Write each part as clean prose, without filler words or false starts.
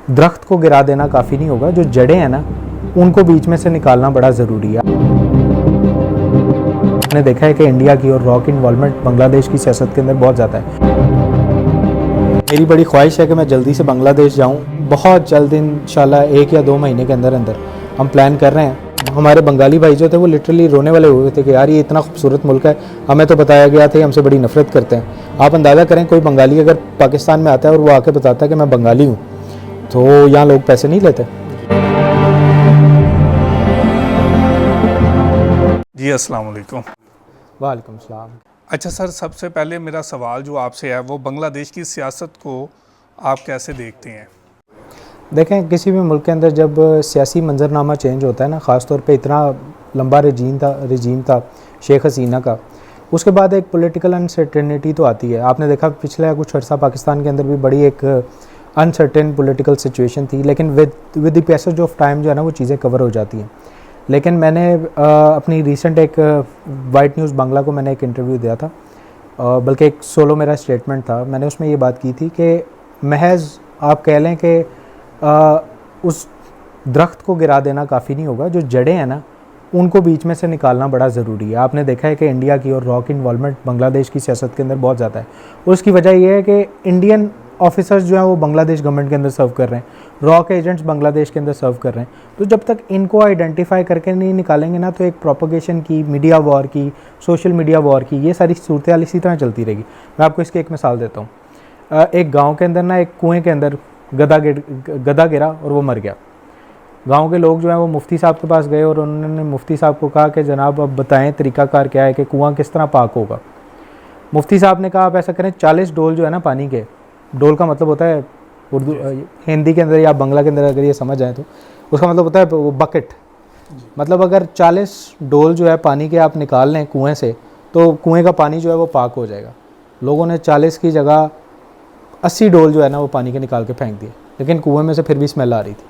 दरख्त को गिरा देना काफ़ी नहीं होगा, जो जड़ें हैं ना उनको बीच में से निकालना बड़ा ज़रूरी है। आपने देखा है कि इंडिया की और रॉ की इन्वॉल्वमेंट बांग्लादेश की सियासत के अंदर बहुत ज़्यादा है। मेरी बड़ी ख्वाहिश है कि मैं जल्दी से बांग्लादेश जाऊँ, बहुत जल्द इंशाल्लाह 1 या 2 महीने के अंदर अंदर हम प्लान कर रहे हैं। हमारे बंगाली भाई जो थे वो लिटरली रोने वाले हुए थे कि यार ये इतना खूबसूरत मुल्क है, हमें तो बताया गया था हमसे बड़ी नफरत करते हैं। आप अंदाज़ा करें कोई बंगाली अगर पाकिस्तान में आता है और वो आके बताता है कि मैं बंगाली हूँ, तो यहाँ लोग पैसे नहीं लेते। जी अस्सलाम वालेकुम। वालेकुम सलाम। अच्छा सर, सबसे पहले मेरा सवाल जो आपसे है वो बांग्लादेश की सियासत को आप कैसे देखते हैं? देखें, किसी भी मुल्क के अंदर जब सियासी मंजरनामा चेंज होता है ना, ख़ास तौर पे इतना लंबा रजीम था शेख हसीना का, उसके बाद एक पॉलिटिकल अनसर्टेनिटी तो आती है। आपने देखा पिछले कुछ अर्सा पाकिस्तान के अंदर भी बड़ी एक अनसर्टेन पॉलिटिकल सिचुएशन थी, लेकिन with the passage of time जो है ना वो चीज़ें कवर हो जाती हैं। लेकिन मैंने अपनी रिसेंट एक वाइट न्यूज़ बांग्ला को मैंने एक इंटरव्यू दिया था, बल्कि एक सोलो मेरा स्टेटमेंट था। मैंने उसमें ये बात की थी कि महज आप कह लें कि उस दरख्त को गिरा देना काफ़ी नहीं होगा, जो जड़ें हैं ना उनको बीच में से निकालना बड़ा ज़रूरी है। आपने देखा है कि इंडिया की और रॉ की इन्वॉल्वमेंट बांग्लादेश की सियासत के अंदर बहुत ज़्यादा है, और उसकी वजह यह है कि इंडियन ऑफिसर्स जो हैं वो बांग्लादेश गवर्नमेंट के अंदर सर्व कर रहे हैं, रॉ के एजेंट्स बांग्लादेश के अंदर सर्व कर रहे हैं। तो जब तक इनको आइडेंटिफाई करके नहीं निकालेंगे ना, तो एक प्रोपोगेशन की, मीडिया वॉर की, सोशल मीडिया वॉर की, ये सारी सूरत हाल इसी तरह चलती रहेगी। मैं आपको इसकी एक मिसाल देता हूँ। एक गाँव के अंदर ना एक कुएँ के अंदर गधा गिरा और वो मर गया। गांव के लोग जो हैं वो मुफ्ती साहब के पास गए और उन्होंने मुफ्ती साहब को कहा कि जनाब अब बताएं तरीकाकार क्या है कि कुआं किस तरह पाक होगा। मुफ्ती साहब ने कहा आप ऐसा करें, 40 डोल जो है ना पानी के, डोल का मतलब होता है उर्दू हिंदी के अंदर या बांग्ला के अंदर अगर ये समझ आए तो उसका मतलब होता है वो बकेट। मतलब अगर 40 डोल जो है पानी के आप निकाल लें कुएँ से, तो कुएँ का पानी जो है वो पाक हो जाएगा। लोगों ने 40 की जगह 80 डोल जो है ना वो पानी के निकाल के फेंक दिए, लेकिन कुएं में से फिर भी स्मेल आ रही थी।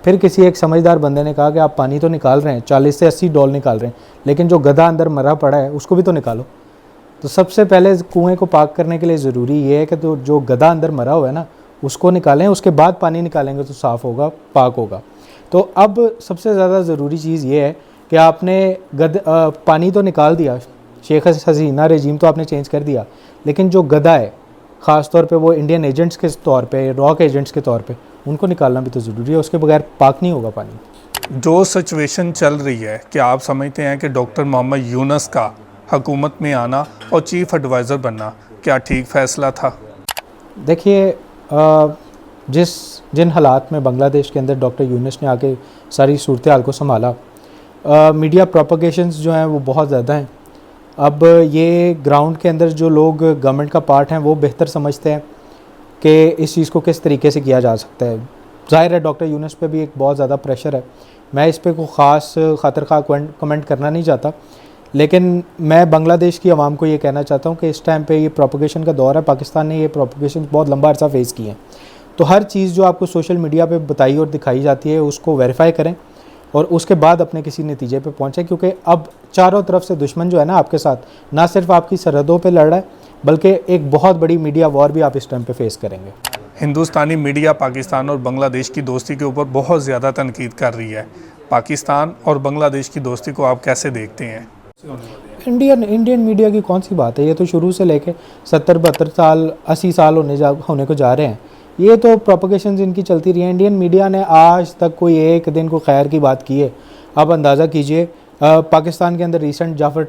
फिर किसी एक समझदार बंदे ने कहा कि आप पानी तो निकाल रहे हैं, 40 से 80 डोल निकाल रहे हैं, लेकिन जो गधा अंदर मरा पड़ा है उसको भी तो निकालो। तो सबसे पहले कुएं को पाक करने के लिए ज़रूरी ये है कि तो जो गधा अंदर मरा हुआ है ना उसको निकालें, उसके बाद पानी निकालेंगे तो साफ़ होगा, पाक होगा। तो अब सबसे ज़्यादा ज़रूरी चीज़ ये है कि आपने पानी तो निकाल दिया, शेख हसीना रजीम तो आपने चेंज कर दिया, लेकिन जो गधा है ख़ास तौर पे वो इंडियन एजेंट्स के तौर पे, रॉ के एजेंट्स के तौर पे, उनको निकालना भी तो ज़रूरी है। उसके बगैर पाक नहीं होगा पानी। जो सिचुएशन चल रही है, क्या आप समझते हैं कि डॉक्टर मोहम्मद यूनुस का हुकूमत में आना और चीफ एडवाइज़र बनना क्या ठीक फ़ैसला था? देखिए, जिन हालात में बांग्लादेश के अंदर डॉक्टर यूनुस ने आके सारी सूरत हाल को संभाला, मीडिया प्रोपोगेशंस जो हैं वो बहुत ज़्यादा हैं। अब ये ग्राउंड के अंदर जो लोग गवर्नमेंट का पार्ट हैं वो बेहतर समझते हैं कि इस चीज़ को किस तरीके से किया जा सकता है। ज़ाहिर है डॉक्टर यूनुस पे भी एक बहुत ज़्यादा प्रेशर है, मैं इस पे कोई ख़ास खातर खा कमेंट करना नहीं चाहता, लेकिन मैं बांग्लादेश की आवाम को ये कहना चाहता हूँ कि इस टाइम पे ये प्रोपोगेशन का दौर है। पाकिस्तान ने ये प्रोपोगेशन बहुत लंबा अर्सा फेस किए हैं, तो हर चीज़ जो आपको सोशल मीडिया पर बताई और दिखाई जाती है उसको वेरीफाई करें और उसके बाद अपने किसी नतीजे पे पहुँचे, क्योंकि अब चारों तरफ से दुश्मन जो है ना आपके साथ, ना सिर्फ आपकी सरहदों पे लड़ रहा है, बल्कि एक बहुत बड़ी मीडिया वॉर भी आप इस टाइम पे फेस करेंगे। हिंदुस्तानी मीडिया पाकिस्तान और बांग्लादेश की दोस्ती के ऊपर बहुत ज़्यादा तनकीद कर रही है। पाकिस्तान और बांग्लादेश की दोस्ती को आप कैसे देखते हैं? इंडियन मीडिया की कौन सी बात है, ये तो शुरू से लेके 70-72 साल 80 साल होने को जा रहे हैं। ये तो प्रोपोगेशंस इनकी चलती रही है। इंडियन मीडिया ने आज तक कोई एक दिन को खैर की बात की है? आप अंदाज़ा कीजिए, पाकिस्तान के अंदर रिसेंट जाफर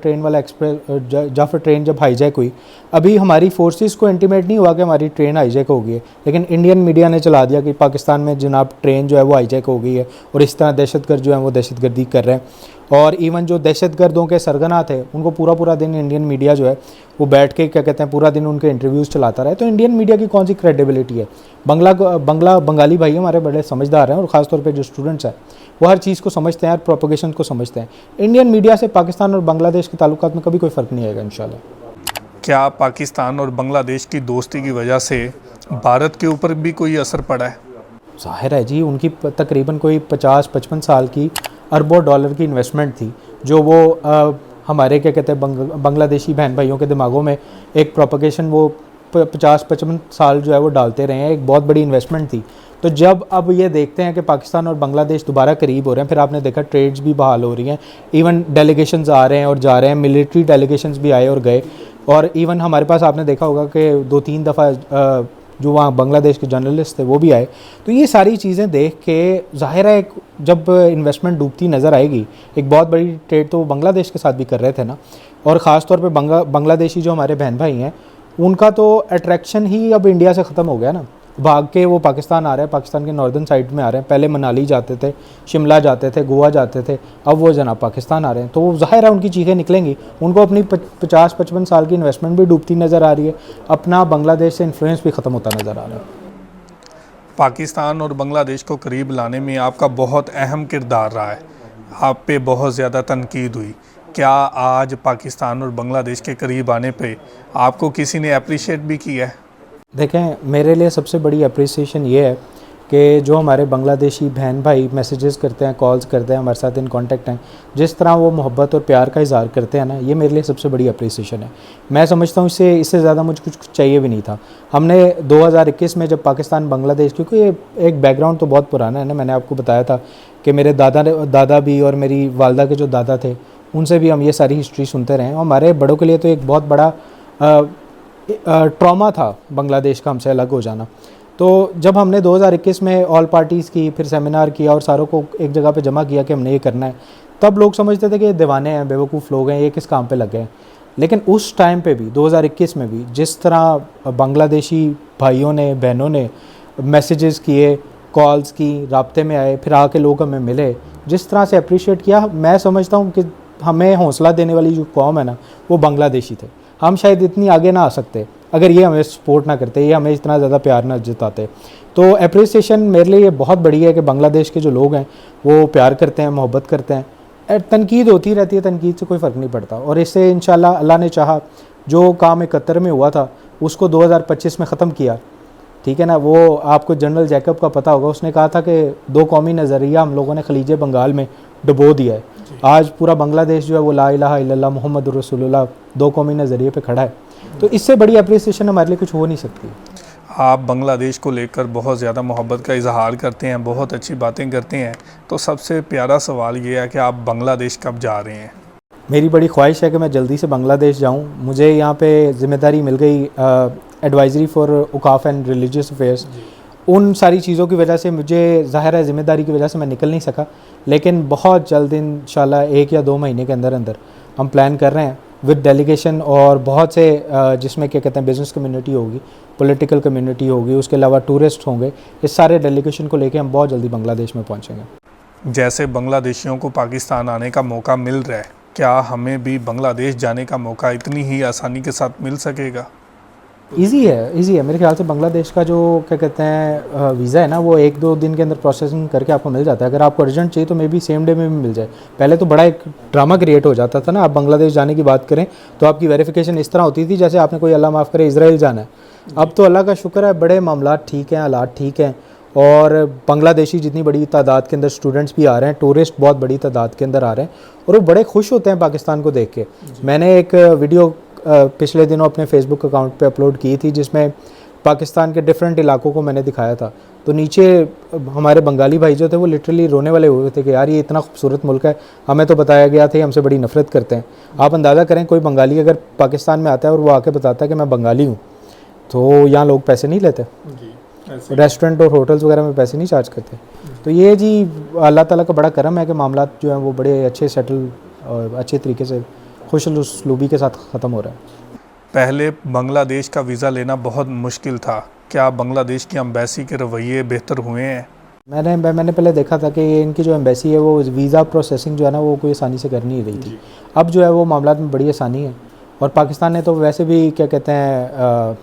ट्रेन जब हाईजैक हुई, अभी हमारी फोर्सेस को इंटीमेट नहीं हुआ कि हमारी ट्रेन हाईजैक हो गई है, लेकिन इंडियन मीडिया ने चला दिया कि पाकिस्तान में जनाब ट्रेन जो है वो हाईजैक हो गई है, और इस तरह दहशतगर्द जो है वो दहशतगर्दी कर रहे हैं। और इवन जो दहशतगर्दों के सरगना थे उनको पूरा दिन इंडियन मीडिया जो है वो बैठ के क्या कहते हैं पूरा दिन उनके इंटरव्यूज़ चलाता रहे। तो इंडियन मीडिया की कौन सी क्रेडिबिलिटी है? बंगाली भाई हमारे बड़े समझदार हैं, और ख़ासतौर पे जो स्टूडेंट्स हैं वो हर चीज़ को समझते हैं और प्रोपोगेशन को समझते हैं। इंडियन मीडिया से पाकिस्तान और बांग्लादेश के ताल्लुकात में कभी कोई फ़र्क नहीं आएगा इंशाल्लाह। क्या पाकिस्तान और बांग्लादेश की दोस्ती की वजह से भारत के ऊपर भी कोई असर पड़ा है? ज़ाहिर है जी, उनकी तकरीबन कोई 50-55 साल की अरबों डॉलर की इन्वेस्टमेंट थी, जो वो हमारे क्या कहते हैं बांग्लादेशी बहन भाइयों के दिमागों में एक प्रोपोगेशन वो 50-55 साल जो है वो डालते रहे हैं। एक बहुत बड़ी इन्वेस्टमेंट थी। तो जब अब ये देखते हैं कि पाकिस्तान और बांग्लादेश दोबारा करीब हो रहे हैं, फिर आपने देखा ट्रेड्स भी बहाल हो रही हैं, इवन डेलीगेशंस आ रहे हैं और जा रहे हैं, मिलिट्री डेलीगेशंस भी आए और गए, और इवन हमारे पास आपने देखा होगा कि 2-3 दफ़ा जो वहाँ बांग्लादेश के जर्नलिस्ट थे वो भी आए। तो ये सारी चीज़ें देख के ज़ाहिर है जब इन्वेस्टमेंट डूबती नज़र आएगी, एक बहुत बड़ी ट्रेड तो वो बांग्लादेश के साथ भी कर रहे थे ना, और ख़ास तौर पे बांग्लादेशी जो हमारे बहन भाई हैं उनका तो अट्रैक्शन ही अब इंडिया से ख़त्म हो गया ना, भाग के वो पाकिस्तान आ रहे हैं, पाकिस्तान के नॉर्दर्न साइड में आ रहे हैं। पहले मनाली जाते थे, शिमला जाते थे, गोवा जाते थे, अब वो जनाब पाकिस्तान आ रहे हैं। तो वो ज़ाहिर है उनकी चीखें निकलेंगी, उनको अपनी 50-55 साल की इन्वेस्टमेंट भी डूबती नज़र आ रही है, अपना बांग्लादेश से इन्फ्लुएंस भी ख़त्म होता नज़र आ रहा है। पाकिस्तान और बांग्लादेश को करीब लाने में आपका बहुत अहम किरदार रहा है, आप पे बहुत ज़्यादा तनकीद हुई। क्या आज पाकिस्तान और बांग्लादेश के करीब आने पे आपको किसी ने अप्रिशिएट भी किया है? देखें, मेरे लिए सबसे बड़ी अप्रिसिएशन ये है कि जो हमारे बांग्लादेशी बहन भाई मैसेजेस करते हैं, कॉल्स करते हैं, हमारे साथ इन कांटेक्ट हैं, जिस तरह वो मोहब्बत और प्यार का इज़हार करते हैं ना, ये मेरे लिए सबसे बड़ी अप्रिसिएशन है। मैं समझता हूँ इससे ज़्यादा मुझे कुछ चाहिए भी नहीं था। हमने 2021 में जब पाकिस्तान बांग्लादेश, क्योंकि ये एक बैकग्राउंड तो बहुत पुराना है ना, मैंने आपको बताया था कि मेरे दादा भी और मेरी वालदा के जो दादा थे उनसे भी हम ये सारी हिस्ट्री सुनते रहे, और हमारे बड़ों के लिए तो एक बहुत बड़ा ट्रॉमा था बांग्लादेश का हमसे अलग हो जाना। तो जब हमने 2021 में ऑल पार्टीज़ की, फिर सेमिनार किया और सारों को एक जगह पे जमा किया कि हमने ये करना है, तब लोग समझते थे कि ये दीवाने हैं, बेवकूफ़ लोग हैं, ये किस काम पे लगे हैं। लेकिन उस टाइम पे भी 2021 में भी जिस तरह बांग्लादेशी भाइयों ने, बहनों ने मैसेजेस किए, कॉल्स की, राब्ते में आए, फिर आके लोग हमें मिले, जिस तरह से अप्रिशिएट किया, मैं समझता हूँ कि हमें हौसला देने वाली जो कौम है ना, वो बांग्लादेशी थे। हम शायद इतनी आगे ना आ सकते अगर ये हमें सपोर्ट ना करते, ये हमें इतना ज़्यादा प्यार ना जताते। तो अप्रिसिएशन मेरे लिए ये बहुत बड़ी है कि बांग्लादेश के जो लोग हैं वो प्यार करते हैं, मोहब्बत करते हैं। तनकीद होती रहती है, तनकीद से कोई फ़र्क नहीं पड़ता, और इससे इंशाल्लाह अल्लाह ने चाहा जो काम 71 में हुआ था उसको 2025 में ख़त्म किया, ठीक है ना। वो आपको जनरल जैकब का पता होगा, उसने कहा था कि 2 कौमी नज़रिया हम लोगों ने खलीज बंगाल में डुबो दिया है। आज पूरा बांग्लादेश जो है वो ला इलाहा इल्लल्लाह मुहम्मद रसूलुल्लाह 2 कौमी नज़रिए पे खड़ा है। तो इससे बड़ी अप्रिसिएशन हमारे लिए कुछ हो नहीं सकती। आप बांग्लादेश को लेकर बहुत ज़्यादा मोहब्बत का इजहार करते हैं, बहुत अच्छी बातें करते हैं, तो सबसे प्यारा सवाल ये है कि आप बांग्लादेश कब जा रहे हैं? मेरी बड़ी ख्वाहिश है कि मैं जल्दी से बांग्लादेश जाऊं। मुझे यहाँ पे ज़िम्मेदारी मिल गई advisory for Auqaf and religious affairs. उन सारी चीज़ों की वजह से मुझे ज़ाहिर है ज़िम्मेदारी की वजह से मैं निकल नहीं सका, लेकिन बहुत जल्द इंशाल्लाह 1 या 2 महीने के अंदर अंदर हम प्लान कर रहे हैं विद डेलीगेशन, और बहुत से जिसमें क्या कहते हैं बिज़नेस कम्युनिटी होगी, पॉलिटिकल कम्युनिटी होगी, उसके अलावा टूरिस्ट होंगे। इस सारे डेलीगेशन को लेके हम बहुत जल्दी बांग्लादेश में पहुँचेंगे। जैसे बांग्लादेशियों को पाकिस्तान आने का मौका मिल रहा है, क्या हमें भी बांग्लादेश जाने का मौका इतनी ही आसानी के साथ मिल सकेगा? इजी है मेरे ख्याल से। बांग्लादेश का जो क्या कहते हैं वीज़ा है ना, वो 1-2 दिन के अंदर प्रोसेसिंग करके आपको मिल जाता है। अगर आपको अर्जेंट चाहिए तो मे बी सेम डे में भी मिल जाए। पहले तो बड़ा एक ड्रामा क्रिएट हो जाता था ना, आप बांग्लादेश जाने की बात करें तो आपकी वेरिफिकेशन इस तरह होती थी जैसे आपने कोई अल्लाह माफ़ करे इजराइल जाना है। अब तो अल्लाह का शुक्र है बड़े मामला ठीक हैं, हालात ठीक हैं, और बांग्लादेशी जितनी बड़ी तादाद के अंदर स्टूडेंट्स भी आ रहे हैं, टूरिस्ट बहुत बड़ी तादाद के अंदर आ रहे हैं, और वो बड़े खुश होते हैं पाकिस्तान को देख के। मैंने एक वीडियो पिछले दिनों अपने फेसबुक अकाउंट पे अपलोड की थी जिसमें पाकिस्तान के डिफरेंट इलाकों को मैंने दिखाया था। तो नीचे हमारे बंगाली भाई जो थे वो लिटरली रोने वाले हुए थे कि यार ये इतना खूबसूरत मुल्क है, हमें तो बताया गया था हमसे बड़ी नफ़रत करते हैं। आप अंदाज़ा करें कोई बंगाली अगर पाकिस्तान में आता है और वो आके बताता है कि मैं बंगाली हूँ, तो यहाँ लोग पैसे नहीं लेते, रेस्टोरेंट और होटल्स वगैरह में पैसे नहीं चार्ज करते। तो ये जी अल्लाह ताला का बड़ा करम है कि मामला जो है वो बड़े अच्छे सेटल और अच्छे तरीके से खुश उसलूबी के साथ ख़त्म हो रहा है। पहले बांग्लादेश का वीज़ा लेना बहुत मुश्किल था, क्या बांग्लादेश की एम्बेसी के रवैये बेहतर हुए हैं? मैंने पहले देखा था कि इनकी जो एम्बेसी है वो वीज़ा प्रोसेसिंग जो है ना वो कोई आसानी से कर नहीं रही थी। अब जो है वो मामला में बड़ी आसानी है, और पाकिस्तान ने तो वैसे भी क्या कहते हैं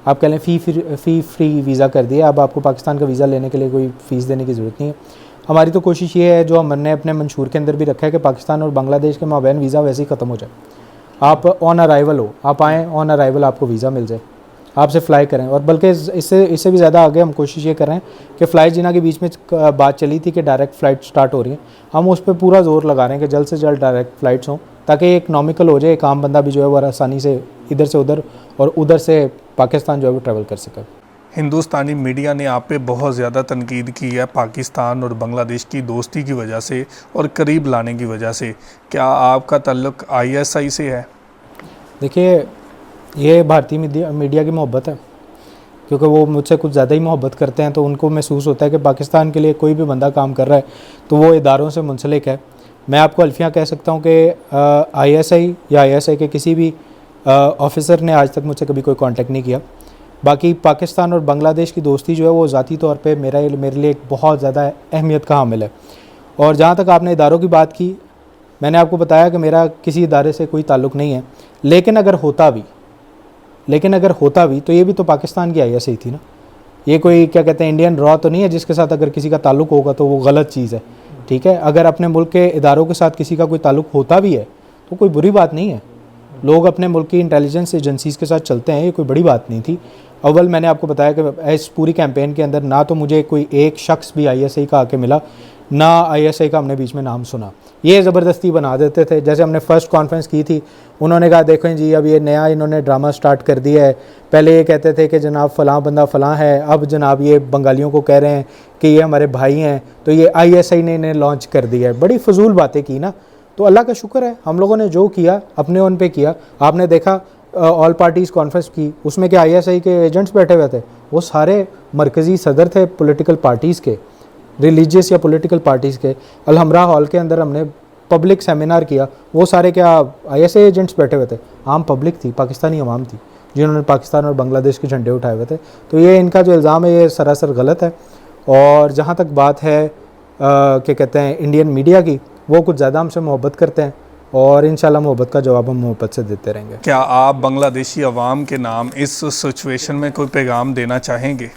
आप कह लें फ़ी फ्री वीज़ा कर दिया। अब आपको पाकिस्तान का वीज़ा लेने के लिए कोई फ़ीस देने की ज़रूरत नहीं है। हमारी तो कोशिश ये है, जो हमने अपने मंशूर के अंदर भी रखा है, कि पाकिस्तान और बांग्लादेश के माबैन वीज़ा वैसे ही ख़त्म हो जाए। आप ऑन अराइवल हो, आप आएँ, ऑन अराइवल आपको वीज़ा मिल जाए, आपसे फ़्लाई करें। और बल्कि इससे भी ज़्यादा आगे हम कोशिश ये कर रहे हैं कि फ़्लाइट जिना के बीच में बात चली थी कि डायरेक्ट फ़्लाइट स्टार्ट हो रही है, हम उस पर पूरा ज़ोर लगा रहे हैं कि जल्द से जल्द डायरेक्ट फ़्लाइट्स हों, ताकि इकनॉमिकल हो जाए, एक आम बंदा भी जो है वो आसानी से इधर से उधर और उधर से पाकिस्तान जो है वो ट्रैवल कर सके। हिंदुस्तानी मीडिया ने आप पे बहुत ज़्यादा तनकीद की है पाकिस्तान और बांग्लादेश की दोस्ती की वजह से और करीब लाने की वजह से। क्या आपका ताल्लुक़ ISI से है? देखिए, ये भारतीय मीडिया की मोहब्बत है, क्योंकि वो मुझसे कुछ ज़्यादा ही मोहब्बत करते हैं, तो उनको महसूस होता है कि पाकिस्तान के लिए कोई भी बंदा काम कर रहा है तो वो इदारों से मुंसलिक है। मैं आपको अल्फियाँ कह सकता हूँ कि ISI या ISI के किसी भी ऑफिसर ने आज तक मुझसे कभी कोई कांटेक्ट नहीं किया। बाकी पाकिस्तान और बांग्लादेश की दोस्ती जो है वो ज़ाती तौर पे मेरे लिए एक बहुत ज़्यादा अहमियत का हामिल है। और जहाँ तक आपने इदारों की बात की, मैंने आपको बताया कि मेरा किसी इदारे से कोई ताल्लुक़ नहीं है, लेकिन अगर होता भी तो ये भी तो पाकिस्तान की ISI थी ना। ये कोई क्या कहते हैं इंडियन रॉ तो नहीं है जिसके साथ अगर किसी का ताल्लुक़ होगा तो वो गलत चीज़ है, ठीक है। अगर अपने मुल्क के इदारों के साथ किसी का कोई ताल्लुक़ होता भी है तो कोई बुरी बात नहीं है। लोग अपने मुल्क की इंटेलिजेंस एजेंसीज़ के साथ चलते हैं, ये कोई बड़ी बात नहीं थी। अव्वल मैंने आपको बताया कि इस पूरी कैंपेन के अंदर ना तो मुझे कोई एक शख्स भी ISI का आके मिला, ना ISI का हमने बीच में नाम सुना। ये ज़बरदस्ती बना देते थे। जैसे हमने फ़र्स्ट कॉन्फ्रेंस की थी, उन्होंने कहा देखें जी अब ये नया इन्होंने ड्रामा स्टार्ट कर दिया है। पहले ये कहते थे कि जनाब फ़लाँ बंदा फ़लाँ है, अब जनाब ये बंगालियों को कह रहे हैं कि ये हमारे भाई हैं, तो ये ISI ने इन्हें लॉन्च कर दिया है। बड़ी फजूल बातें की ना। तो अल्लाह का शुक्र है, हम लोगों ने जो किया अपने उन पे किया। आपने देखा ऑल पार्टीज़ कॉन्फ्रेंस की, उसमें क्या ISI के एजेंट्स बैठे हुए थे? वो सारे मरकज़ी सदर थे पॉलिटिकल पार्टीज़ के, रिलीजियस या पॉलिटिकल पार्टीज़ के। अलहमरा हॉल के अंदर हमने पब्लिक सेमिनार किया, वो सारे क्या ISI एजेंट्स बैठे हुए थे? आम पब्लिक थी, पाकिस्तानी अवाम थी, जिन्होंने पाकिस्तान और बांग्लादेश के झंडे उठाए हुए थे। तो ये इनका जो इल्ज़ाम है ये सरासर गलत है। और जहाँ तक बात है क्या कहते हैं इंडियन मीडिया की, वो कुछ ज़्यादा हमसे मोहब्बत करते हैं और इंशाल्लाह मोहब्बत का जवाब हम मोहब्बत से देते रहेंगे। क्या आप बांग्लादेशी अवाम के नाम इस सिचुएशन में कोई पैगाम देना चाहेंगे?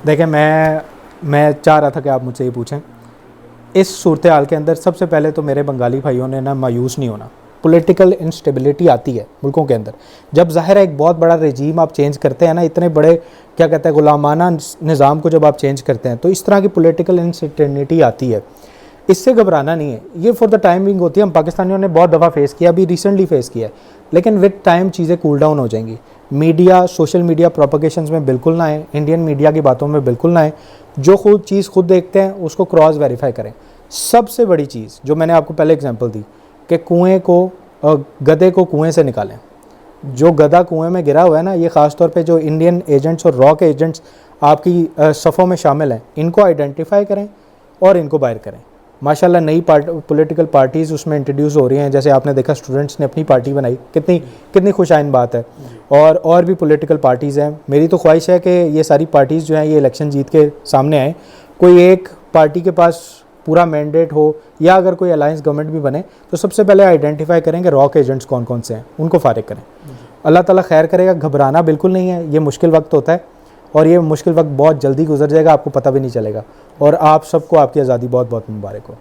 देखें, मैं चाह रहा था कि आप मुझसे ये पूछें। इस सूरत हाल के अंदर सबसे पहले तो मेरे बंगाली भाइयों ने ना मायूस नहीं होना। पॉलिटिकल इंस्टेबिलिटी आती है मुल्कों के अंदर जब ज़ाहिर है एक बहुत बड़ा रजीम आप चेंज करते हैं ना, इतने बड़े क्या कहते हैं गुलामाना निज़ाम को जब आप चेंज करते हैं तो इस तरह की पॉलिटिकल इंस्टेबिलिटी आती है। इससे घबराना नहीं है, ये फॉर द टाइम बिंग होती है। हम पाकिस्तानियों ने बहुत दफ़ा फेस किया, अभी रिसेंटली फेस किया है, लेकिन विद टाइम चीज़ें कूल डाउन हो जाएंगी। मीडिया, सोशल मीडिया प्रोपगेशंस में बिल्कुल ना आए, इंडियन मीडिया की बातों में बिल्कुल ना आए। जो खुद देखते हैं उसको क्रॉस वेरीफाई करें। सबसे बड़ी चीज़ जो मैंने आपको पहले एग्जांपल दी कि गधे को कुएं से निकालें। जो गधा कुएं में गिरा हुआ है ना, ये ख़ास तौर पे जो इंडियन एजेंट्स और रॉ के एजेंट्स आपकी सफ़ों में शामिल हैं, इनको आइडेंटिफाई करें और इनको बाहर करें। माशाल्लाह नई पॉलिटिकल पार्टीज़ उसमें इंट्रोड्यूस हो रही हैं। जैसे आपने देखा स्टूडेंट्स ने अपनी पार्टी बनाई, कितनी खुशाइन बात है। और भी पॉलिटिकल पार्टीज़ हैं। मेरी तो ख्वाहिश है कि ये सारी पार्टीज़ जो हैं ये इलेक्शन जीत के सामने आएँ, कोई एक पार्टी के पास पूरा मैंडेट हो या अगर कोई अलायंस गवर्नमेंट भी बने तो सबसे पहले आइडेंटिफाई करें कि रॉ के एजेंट्स कौन कौन से हैं, उनको फारिग करें। अल्लाह ताला खैर करेगा। घबराना बिल्कुल नहीं है, ये मुश्किल वक्त होता है और ये मुश्किल वक्त बहुत जल्दी गुजर जाएगा, आपको पता भी नहीं चलेगा। और आप सबको आपकी आज़ादी बहुत बहुत मुबारक हो।